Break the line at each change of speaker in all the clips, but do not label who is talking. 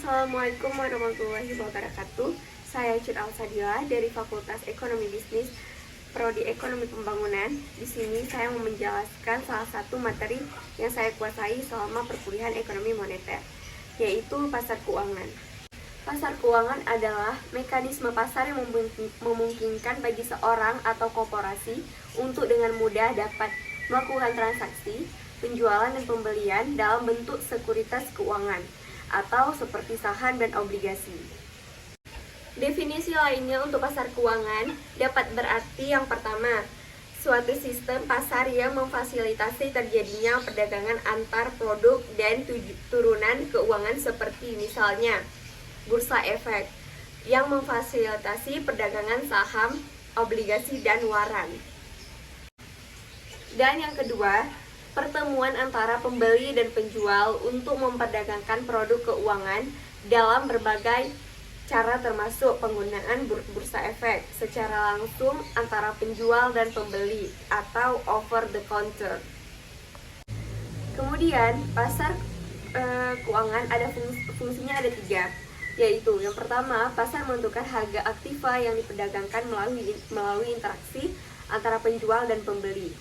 Assalamualaikum warahmatullahi wabarakatuh. Saya Cut Alsadila dari Fakultas Ekonomi Bisnis, Prodi Ekonomi Pembangunan. Di sini saya mau menjelaskan salah satu materi yang saya kuasai selama perkuliahan ekonomi moneter, yaitu pasar keuangan. Pasar keuangan adalah mekanisme pasar yang memungkinkan bagi seorang atau korporasi untuk dengan mudah dapat melakukan transaksi, penjualan dan pembelian dalam bentuk sekuritas keuangan atau seperti saham dan obligasi. Definisi lainnya untuk pasar keuangan dapat berarti yang pertama, suatu sistem pasar yang memfasilitasi terjadinya perdagangan antar produk dan turunan keuangan seperti misalnya bursa efek yang memfasilitasi perdagangan saham, obligasi, dan waran. Dan yang kedua, pertemuan antara pembeli dan penjual untuk memperdagangkan produk keuangan dalam berbagai cara termasuk penggunaan bursa efek secara langsung antara penjual dan pembeli atau over the counter. Kemudian pasar keuangan ada fungsinya ada 3, yaitu yang pertama, pasar menentukan harga aktiva yang diperdagangkan melalui interaksi antara penjual dan pembeli.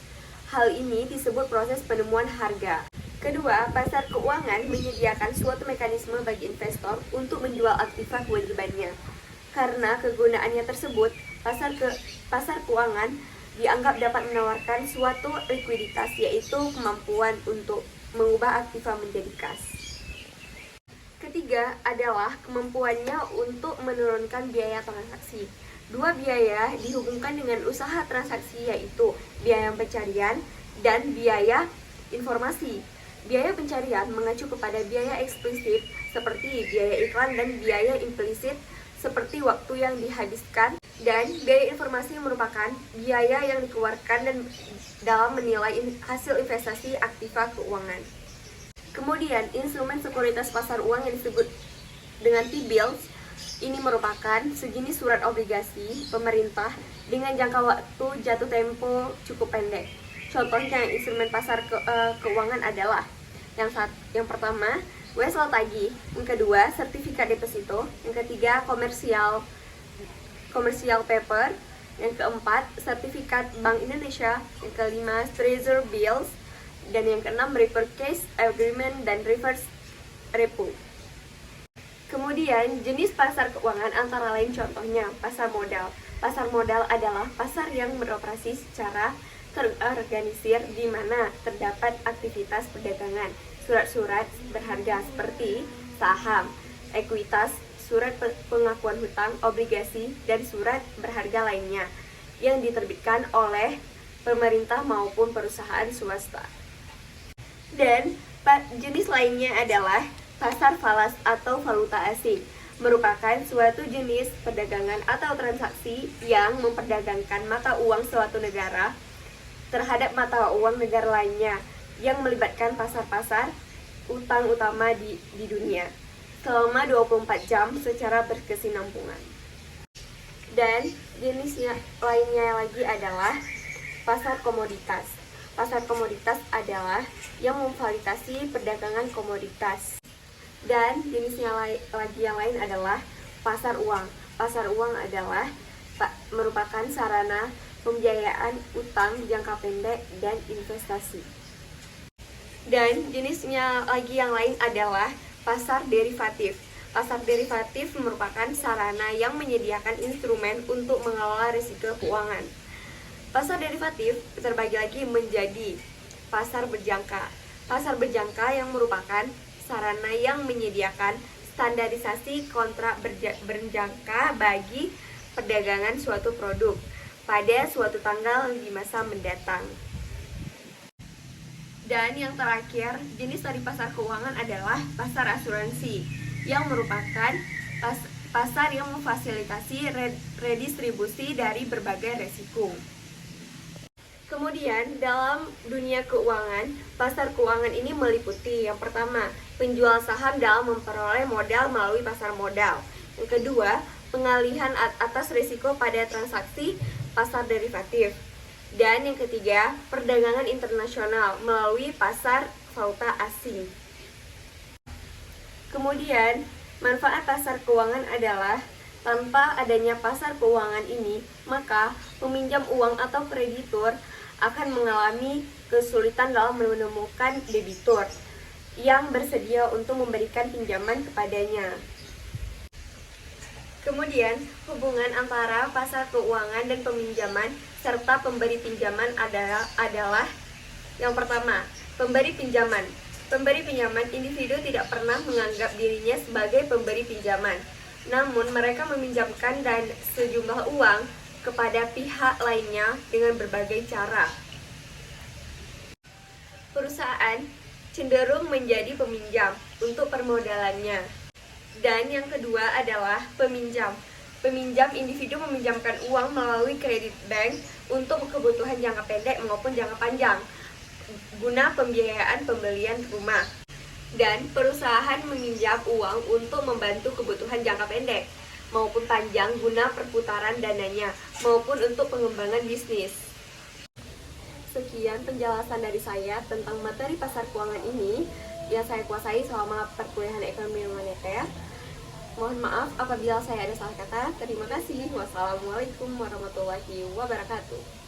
Hal ini disebut proses penemuan harga. Kedua, pasar keuangan menyediakan suatu mekanisme bagi investor untuk menjual aktiva kewajibannya. Karena kegunaannya tersebut, pasar keuangan dianggap dapat menawarkan suatu likuiditas, yaitu kemampuan untuk mengubah aktiva menjadi kas. Ketiga adalah kemampuannya untuk menurunkan biaya transaksi. Dua biaya dihubungkan dengan usaha transaksi, yaitu biaya pencarian dan biaya informasi. Biaya pencarian mengacu kepada biaya eksplisit seperti biaya iklan dan biaya implisit seperti waktu yang dihabiskan, dan biaya informasi merupakan biaya yang dikeluarkan dan dalam menilai hasil investasi aktiva keuangan. Kemudian, instrumen sekuritas pasar uang yang disebut dengan T-bills ini merupakan sejenis surat obligasi pemerintah dengan jangka waktu jatuh tempo cukup pendek. Contohnya instrumen pasar keuangan adalah yang pertama, wesel tagih, yang kedua, sertifikat deposito, yang ketiga, komersial paper, yang keempat, sertifikat Bank Indonesia, yang kelima, treasury bills, dan yang keenam, repurchase agreement dan reverse repo. Kemudian, jenis pasar keuangan antara lain contohnya pasar modal. Pasar modal adalah pasar yang beroperasi secara terorganisir di mana terdapat aktivitas perdagangan surat-surat berharga seperti saham, ekuitas, surat pengakuan hutang, obligasi, dan surat berharga lainnya yang diterbitkan oleh pemerintah maupun perusahaan swasta. Dan jenis lainnya adalah pasar falas atau valuta asing, merupakan suatu jenis perdagangan atau transaksi yang memperdagangkan mata uang suatu negara terhadap mata uang negara lainnya yang melibatkan pasar-pasar utang utama di dunia selama 24 jam secara berkesinambungan. Dan jenisnya lainnya lagi adalah pasar komoditas. Pasar komoditas adalah yang memfasilitasi perdagangan komoditas. Dan jenisnya lagi yang lain adalah pasar uang. Pasar uang adalah merupakan sarana pembiayaan utang jangka pendek dan investasi. Dan jenisnya lagi yang lain adalah pasar derivatif. Pasar derivatif merupakan sarana yang menyediakan instrumen untuk mengelola risiko keuangan. Pasar derivatif terbagi lagi menjadi pasar berjangka. Pasar berjangka yang merupakan sarana yang menyediakan standarisasi kontrak berjangka bagi perdagangan suatu produk pada suatu tanggal di masa mendatang. Dan yang terakhir, jenis dari pasar keuangan adalah pasar asuransi, yang merupakan pasar yang memfasilitasi redistribusi dari berbagai resiko. Kemudian, dalam dunia keuangan, pasar keuangan ini meliputi yang pertama, penjual saham dalam memperoleh modal melalui pasar modal. Yang kedua, pengalihan atas risiko pada transaksi pasar derivatif. Dan yang ketiga, perdagangan internasional melalui pasar valuta asing. Kemudian, Manfaat pasar keuangan adalah tanpa adanya pasar keuangan ini, maka peminjam uang atau kreditur akan mengalami kesulitan dalam menemukan debitur yang bersedia untuk memberikan pinjaman kepadanya. Kemudian, hubungan antara pasar keuangan dan peminjaman serta pemberi pinjaman adalah yang pertama, pemberi pinjaman. Pemberi pinjaman, individu tidak pernah menganggap dirinya sebagai pemberi pinjaman. Namun, mereka meminjamkan dan sejumlah uang kepada pihak lainnya dengan berbagai cara. Perusahaan cenderung menjadi peminjam untuk permodalannya. Dan yang kedua adalah peminjam. Peminjam, individu meminjamkan uang melalui kredit bank untuk kebutuhan jangka pendek maupun jangka panjang guna pembiayaan pembelian rumah. Dan perusahaan meminjam uang untuk membantu kebutuhan jangka pendek maupun panjang guna perputaran dananya maupun untuk pengembangan bisnis. Sekian penjelasan dari saya tentang materi pasar keuangan ini yang saya kuasai selama perkuliahan ekonomi moneter. Mohon maaf apabila saya ada salah kata. Terima kasih. Wassalamualaikum warahmatullahi wabarakatuh.